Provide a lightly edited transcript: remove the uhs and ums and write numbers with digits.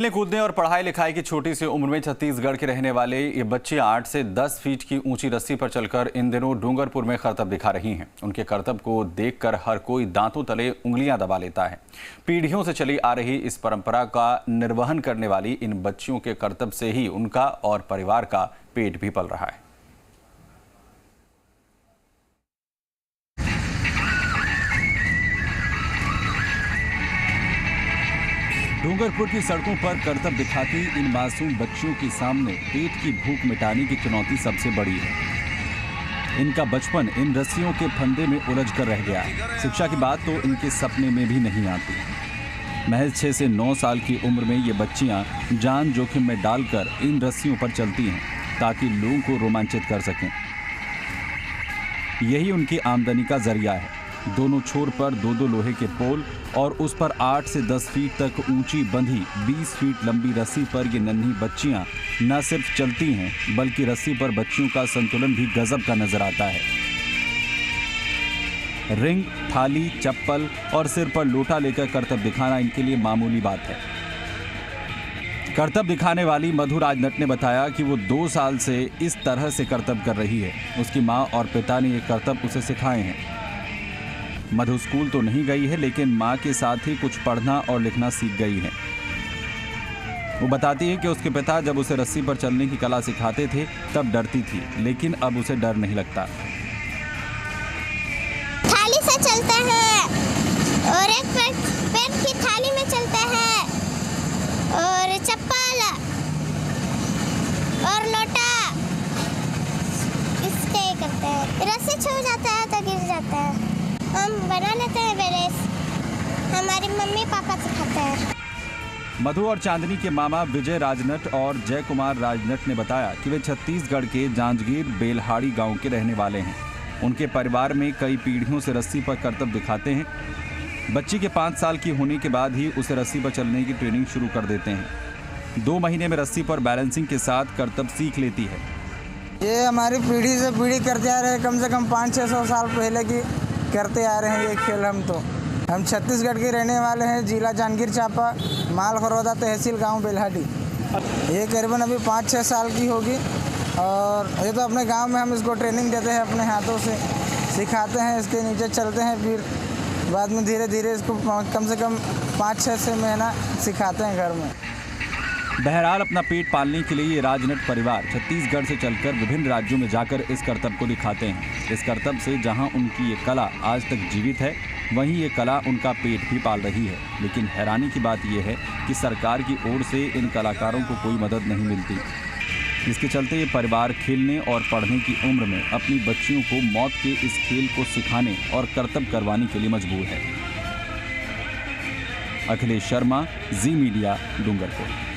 खेलने कूदने और पढ़ाई लिखाई की छोटी सी उम्र में छत्तीसगढ़ के रहने वाले ये बच्चे 8 से 10 फीट की ऊंची रस्सी पर चलकर इन दिनों डूंगरपुर में करतब दिखा रही हैं। उनके करतब को देखकर हर कोई दांतों तले उंगलियां दबा लेता है। पीढ़ियों से चली आ रही इस परंपरा का निर्वहन करने वाली इन बच्चियों के करतब से ही उनका और परिवार का पेट भी पल रहा है। डूंगरपुर की सड़कों पर करतब दिखाती इन मासूम बच्चियों के सामने पेट की भूख मिटाने की चुनौती सबसे बड़ी है। इनका बचपन इन रस्सियों के फंदे में उलझ कर रह गया। शिक्षा की बात तो इनके सपने में भी नहीं आती। महज 6 से 9 साल की उम्र में ये बच्चियां जान जोखिम में डालकर इन रस्सियों पर चलती हैं ताकि लोगों को रोमांचित कर सकें। यही उनकी आमदनी का जरिया है। दोनों छोर पर 2-2 लोहे के पोल और उस पर 8 से 10 फीट तक ऊंची बंधी 20 फीट लंबी रस्सी पर ये नन्ही बच्चियां न सिर्फ चलती हैं बल्कि रस्सी पर बच्चियों का संतुलन भी गजब का नजर आता है। रिंग, थाली, चप्पल और सिर पर लोटा लेकर करतब दिखाना इनके लिए मामूली बात है। करतब दिखाने वाली मधु राजनट ने बताया कि वो 2 साल से इस तरह से करतब कर रही है। उसकी माँ और पिता ने ये करतब उसे सिखाए हैं। मधु स्कूल तो नहीं गई है लेकिन माँ के साथ ही कुछ पढ़ना और लिखना सीख गई है। वो बताती है कि उसके पिता जब उसे रस्सी पर चलने की कला सिखाते थे तब डरती थी, लेकिन अब उसे डर नहीं लगता। थाली से चलता है और एक पैर की थाली में चलता है और चप्पल और लोटा इससे करता है। रस्सी छू जाता है तो गिर जाता है। हम बना लेते हैं बेरेस, हमारी मम्मी पापा सिखाते हैं। मधु और चांदनी के मामा विजय राजनट और जय कुमार राजनट ने बताया कि वे छत्तीसगढ़ के जांजगीर बेलहाड़ी गांव के रहने वाले हैं। उनके परिवार में कई पीढ़ियों से रस्सी पर करतब दिखाते हैं। बच्ची के 5 साल की होने के बाद ही उसे रस्सी पर चलने की ट्रेनिंग शुरू कर देते हैं। 2 महीने में रस्सी पर बैलेंसिंग के साथ करतब सीख लेती है। ये हमारी पीढ़ी से पीढ़ी करते आ रहे हैं, कम से कम 500-600 साल पहले की करते आ रहे हैं ये खेल। हम छत्तीसगढ़ के रहने वाले हैं, जिला जांजगीर चांपा, माल खरोदा तहसील गांव बेलहाड़ी। ये करीबन अभी 5-6 साल की होगी और ये तो अपने गांव में हम इसको ट्रेनिंग देते हैं, अपने हाथों से सिखाते हैं, इसके नीचे चलते हैं, फिर बाद में धीरे धीरे इसको कम से कम 5-6 महीना सिखाते हैं घर में। बहरहाल अपना पेट पालने के लिए ये राजनट परिवार छत्तीसगढ़ से चलकर विभिन्न राज्यों में जाकर इस करतब को दिखाते हैं। इस करतब से जहां उनकी ये कला आज तक जीवित है, वहीं ये कला उनका पेट भी पाल रही है। लेकिन हैरानी की बात यह है कि सरकार की ओर से इन कलाकारों को कोई मदद नहीं मिलती। इसके चलते ये परिवार खेलने और पढ़ने की उम्र में अपनी बच्चियों को मौत के इस खेल को सिखाने और करतब करवाने के लिए मजबूर है। अखिलेश शर्मा, जी मीडिया, डूंगरपुर।